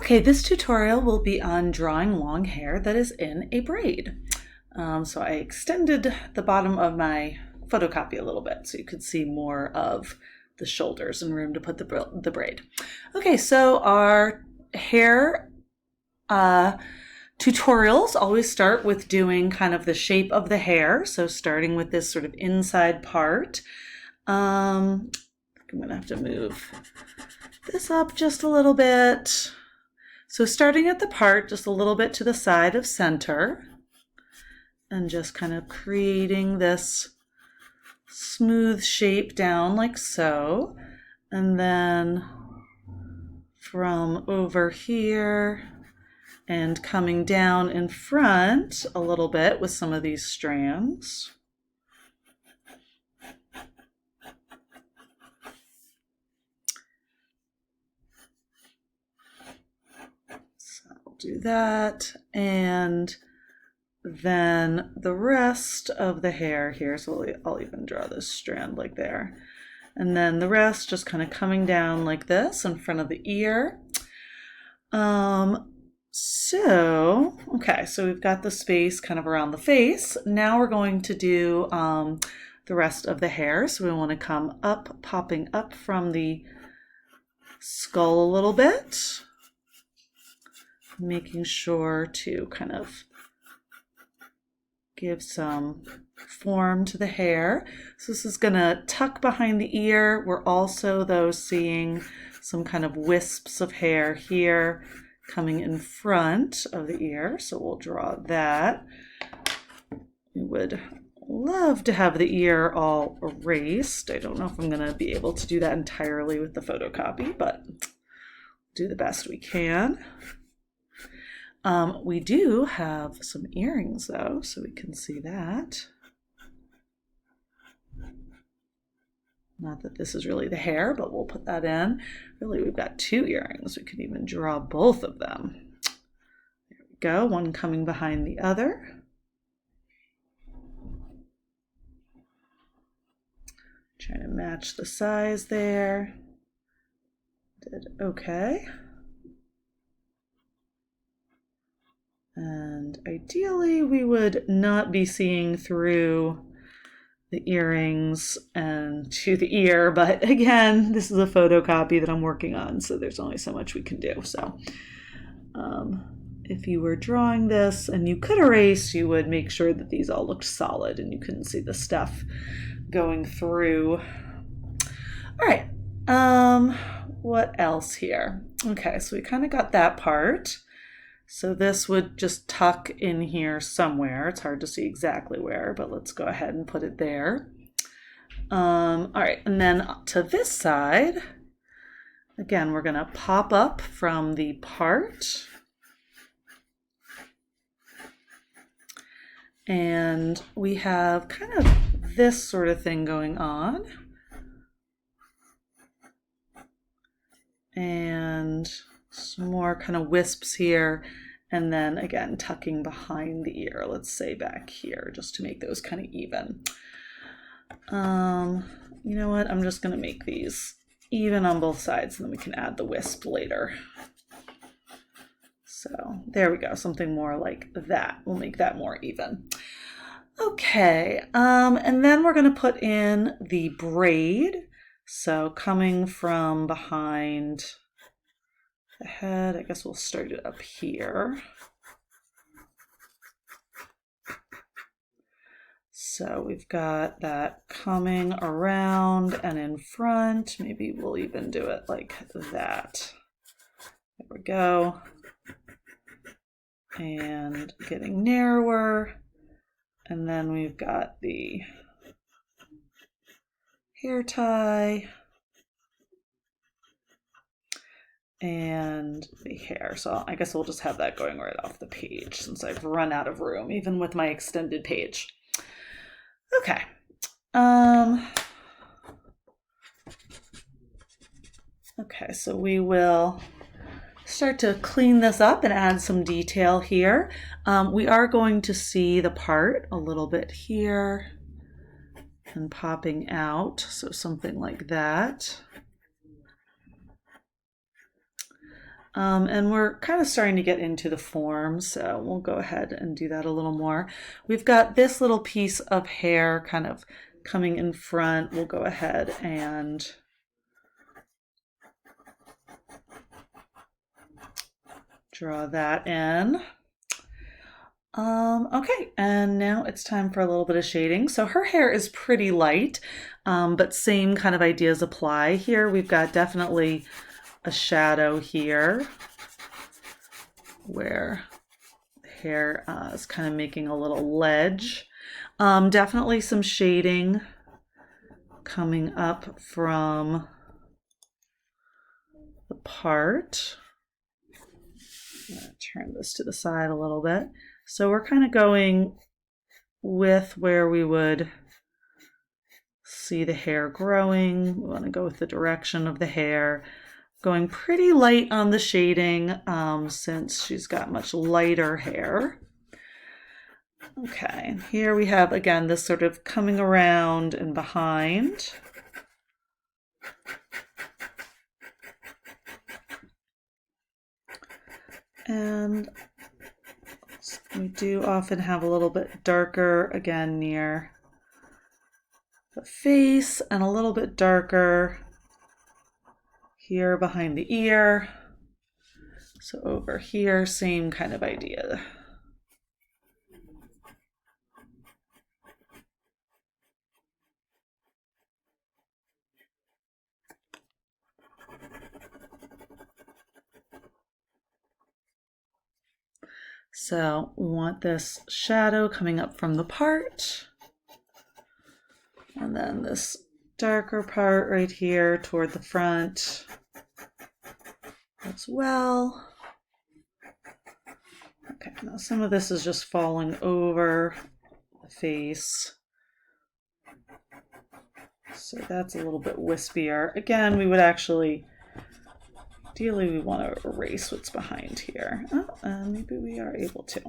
Okay, this tutorial will be on drawing long hair that is in a braid. So I extended the bottom of my photocopy a little bit so you could see more of the shoulders and room to put the braid. Okay, so our hair tutorials always start with doing kind of the shape of the hair. So starting with this sort of inside part. I'm gonna have to move this up just a little bit. So starting at the part just a little bit to the side of center and just kind of creating this smooth shape down like so. And then from over here and coming down in front a little bit with some of these strands. Do that, and then the rest of the hair here, so I'll even draw this strand like there, and then the rest just kind of coming down like this in front of the ear. Okay, so we've got the space kind of around the face. Now we're going to do the rest of the hair. So we want to come up, popping up from the skull a little bit, making sure to kind of give some form to the hair. So this is gonna tuck behind the ear. We're also though seeing some kind of wisps of hair here coming in front of the ear. So we'll draw that. We would love to have the ear all erased. I don't know if I'm gonna be able to do that entirely with the photocopy, but do the best we can. We do have some earrings though, so we can see that. Not that this is really the hair, but we'll put that in. Really, we've got two earrings. We could even draw both of them. There we go, one coming behind the other. Trying to match the size there. Did okay. And ideally, we would not be seeing through the earrings and to the ear, but again, this is a photocopy that I'm working on, so there's only so much we can do. So if you were drawing this and you could erase, you would make sure that these all looked solid and you couldn't see the stuff going through. All right, what else here? Okay, so we kind of got that part. So this would just tuck in here somewhere. It's hard to see exactly where, but let's go ahead and put it there. All right, and then to this side, again, we're gonna pop up from the part. And we have kind of this sort of thing going on. And some more kind of wisps here, and then again tucking behind the ear, let's say back here, just to make those kind of even. You know what, I'm just going to make these even on both sides and then we can add the wisp later. So there we go, something more like that. We'll make that more even. Okay, and then we're going to put in the braid. So coming from behind the head, I guess we'll start it up here. So we've got that coming around and in front. Maybe we'll even do it like that. There we go. And getting narrower. And then we've got the hair tie. And the hair. So I guess we'll just have that going right off the page since I've run out of room, even with my extended page. Okay. Okay, so we will start to clean this up and add some detail here. We are going to see the part a little bit here and popping out, so something like that. And we're kind of starting to get into the form, so we'll go ahead and do that a little more. We've got this little piece of hair kind of coming in front. We'll go ahead and draw that in. Okay, and now it's time for a little bit of shading. So her hair is pretty light, but same kind of ideas apply here. We've got definitely a shadow here where the hair is kind of making a little ledge. Definitely some shading coming up from the part. I'm going to turn this to the side a little bit. So we're kind of going with where we would see the hair growing. We want to go with the direction of the hair. Going pretty light on the shading since she's got much lighter hair. Okay, here we have again this sort of coming around and behind. And we do often have a little bit darker again near the face and a little bit darker here behind the ear. So over here, same kind of idea. So we want this shadow coming up from the part, and then this darker part right here toward the front as well. Okay, now some of this is just falling over the face. So that's a little bit wispier. Again, we would actually, ideally we want to erase what's behind here. Oh, maybe we are able to.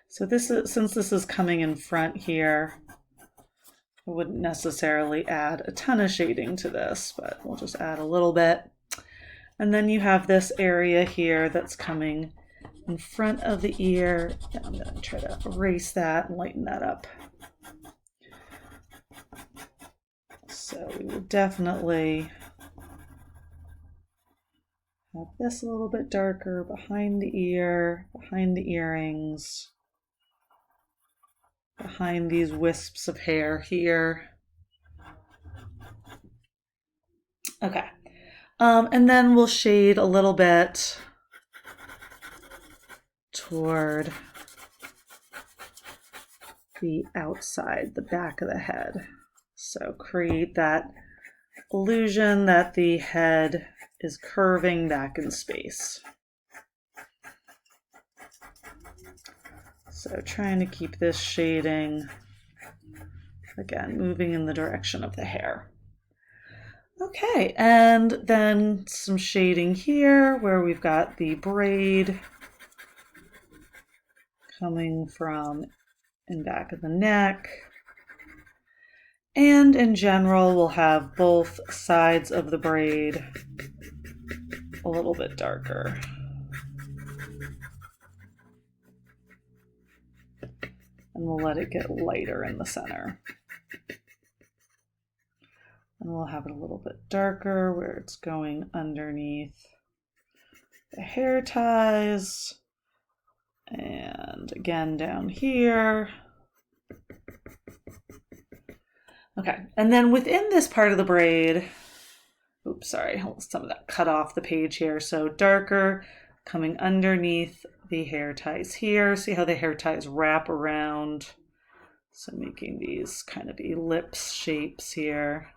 So this is, since this is coming in front here, I wouldn't necessarily add a ton of shading to this, but we'll just add a little bit. And then you have this area here that's coming in front of the ear. I'm going to try to erase that and lighten that up. So we will definitely have this a little bit darker behind the ear, behind the earrings, behind these wisps of hair here. Okay, and then we'll shade a little bit toward the outside, the back of the head. So create that illusion that the head is curving back in space. So trying to keep this shading, again, moving in the direction of the hair. Okay, and then some shading here where we've got the braid coming from in back of the neck. And in general, we'll have both sides of the braid a little bit darker. And we'll let it get lighter in the center. And we'll have it a little bit darker where it's going underneath the hair ties. And again down here. Okay, and then within this part of the braid, oops, sorry, some of that cut off the page here. So darker coming underneath the hair ties here. See how the hair ties wrap around? So making these kind of ellipse shapes here.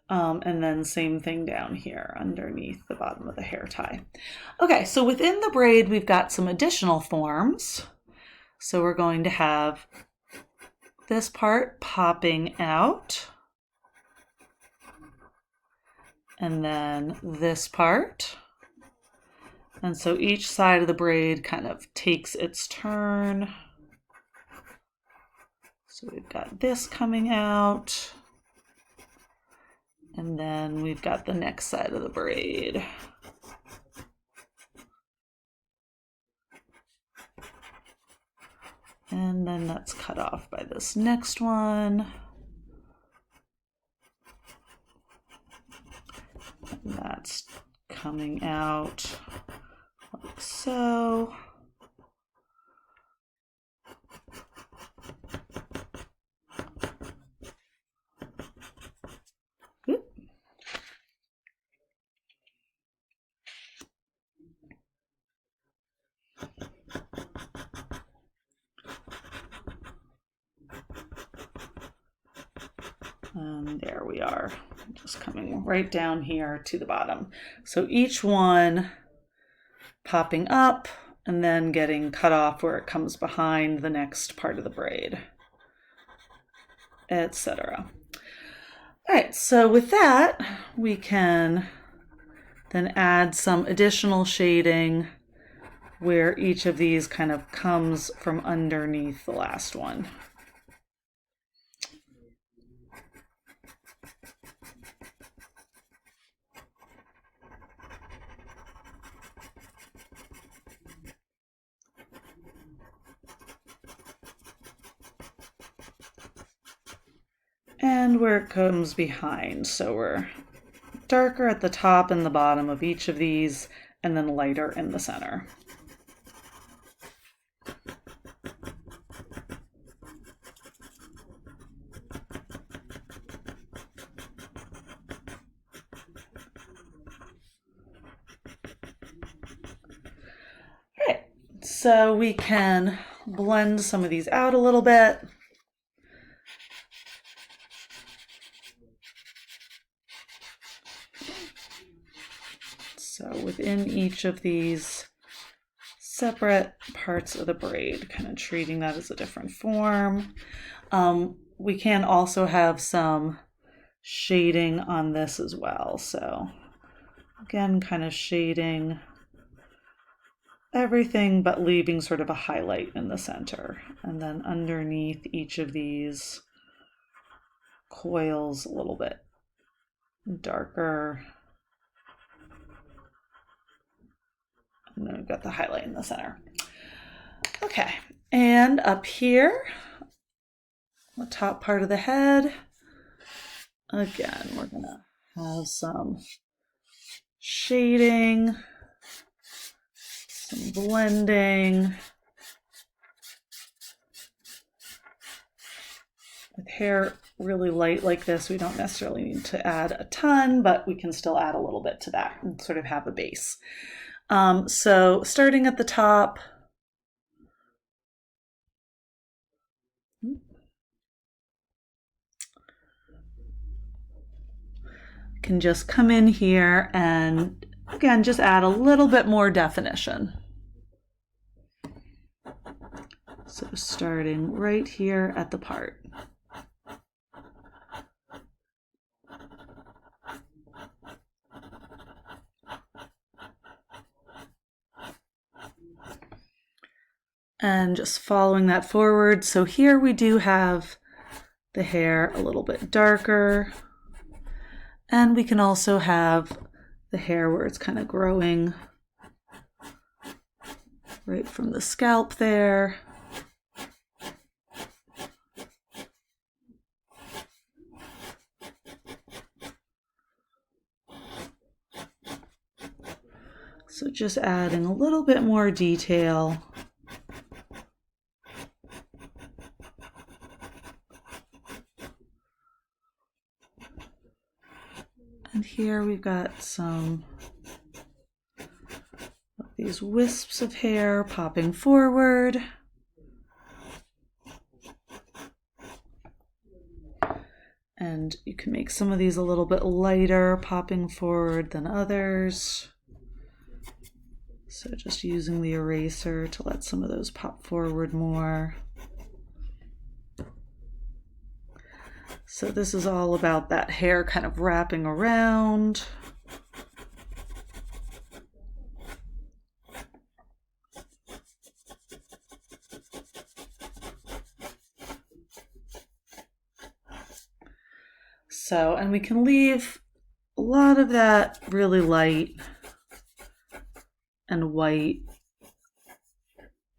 And then same thing down here underneath the bottom of the hair tie. Okay, so within the braid, we've got some additional forms. So we're going to have this part popping out, and then this part. And so each side of the braid kind of takes its turn. So we've got this coming out, and then we've got the next side of the braid. And then that's cut off by this next one. And that's coming out like so. Oop. And there we are, just coming right down here to the bottom. So each one popping up and then getting cut off where it comes behind the next part of the braid, etc. All right, so with that, we can then add some additional shading where each of these kind of comes from underneath the last one. And where it comes behind. So we're darker at the top and the bottom of each of these, and then lighter in the center. All right, so we can blend some of these out a little bit. So within each of these separate parts of the braid, kind of treating that as a different form. We can also have some shading on this as well. So again, kind of shading everything but leaving sort of a highlight in the center. And then underneath each of these coils a little bit darker. And then we've got the highlight in the center. Okay, and up here, the top part of the head, again, we're gonna have some shading, some blending. With hair really light like this, we don't necessarily need to add a ton, but we can still add a little bit to that and sort of have a base. So starting at the top, can just come in here and again, just add a little bit more definition. So starting right here at the part. And just following that forward. So here we do have the hair a little bit darker. And we can also have the hair where it's kind of growing right from the scalp there. So just adding a little bit more detail. And here we've got some of these wisps of hair popping forward. And you can make some of these a little bit lighter, popping forward than others. So just using the eraser to let some of those pop forward more. So this is all about that hair kind of wrapping around. So, and we can leave a lot of that really light and white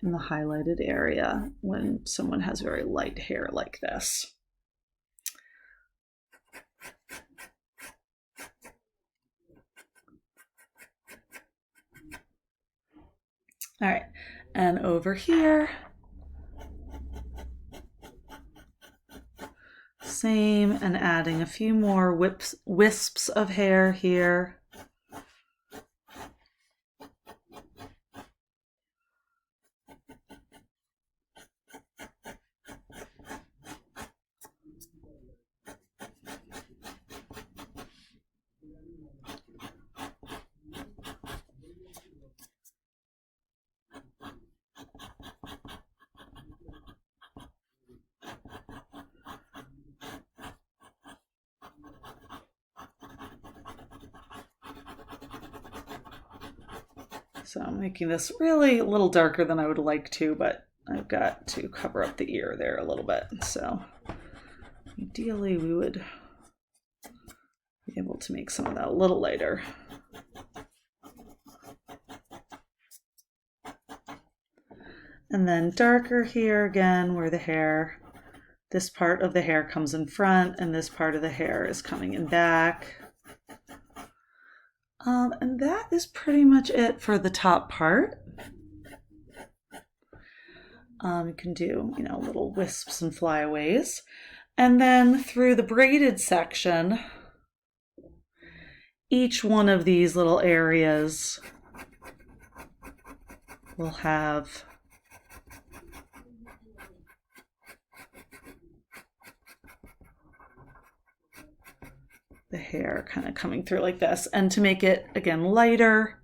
in the highlighted area when someone has very light hair like this. All right, and over here, same, and adding a few more wisps of hair here. So I'm making this really a little darker than I would like to, but I've got to cover up the ear there a little bit. So ideally we would be able to make some of that a little lighter. And then darker here again where the hair, this part of the hair comes in front and this part of the hair is coming in back. And that is pretty much it for the top part. You can do, little wisps and flyaways. And then through the braided section, each one of these little areas will have the hair kind of coming through like this. And to make it, again, lighter,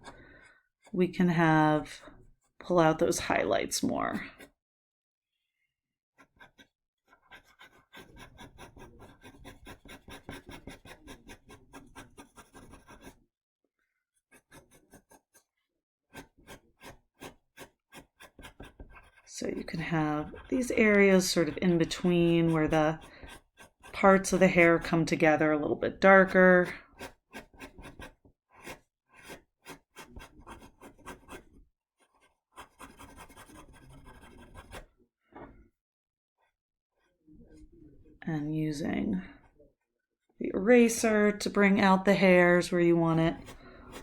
we can pull out those highlights more. So you can have these areas sort of in between where the parts of the hair come together a little bit darker. And using the eraser to bring out the hairs where you want it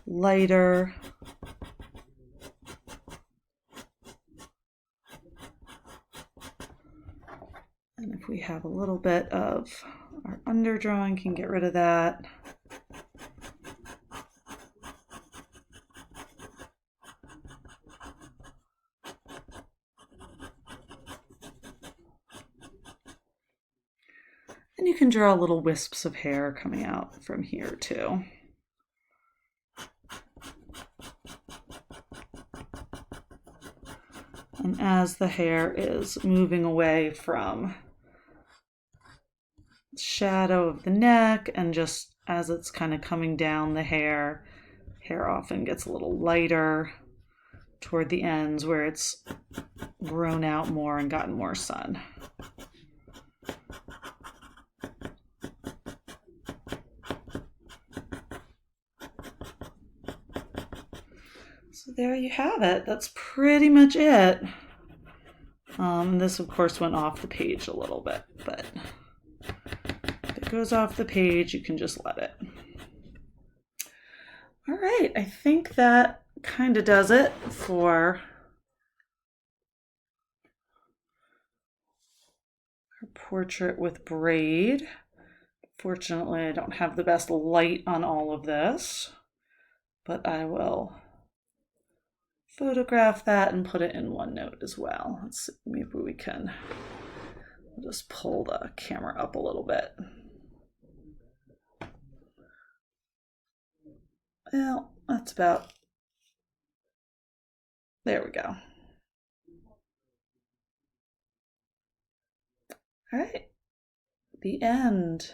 lighter. And if we have a little bit of our underdrawing, can get rid of that. And you can draw little wisps of hair coming out from here too. And as the hair is moving away from the shadow of the neck and just as it's kind of coming down the hair often gets a little lighter toward the ends where it's grown out more and gotten more sun. So there you have it. That's pretty much it. This, of course, went off the page a little bit, but if it goes off the page, you can just let it. All right, I think that kind of does it for our portrait with braid. Fortunately, I don't have the best light on all of this, but I will photograph that and put it in OneNote as well. Let's see, maybe we can just pull the camera up a little bit. Well, that's about, there we go. All right, the end.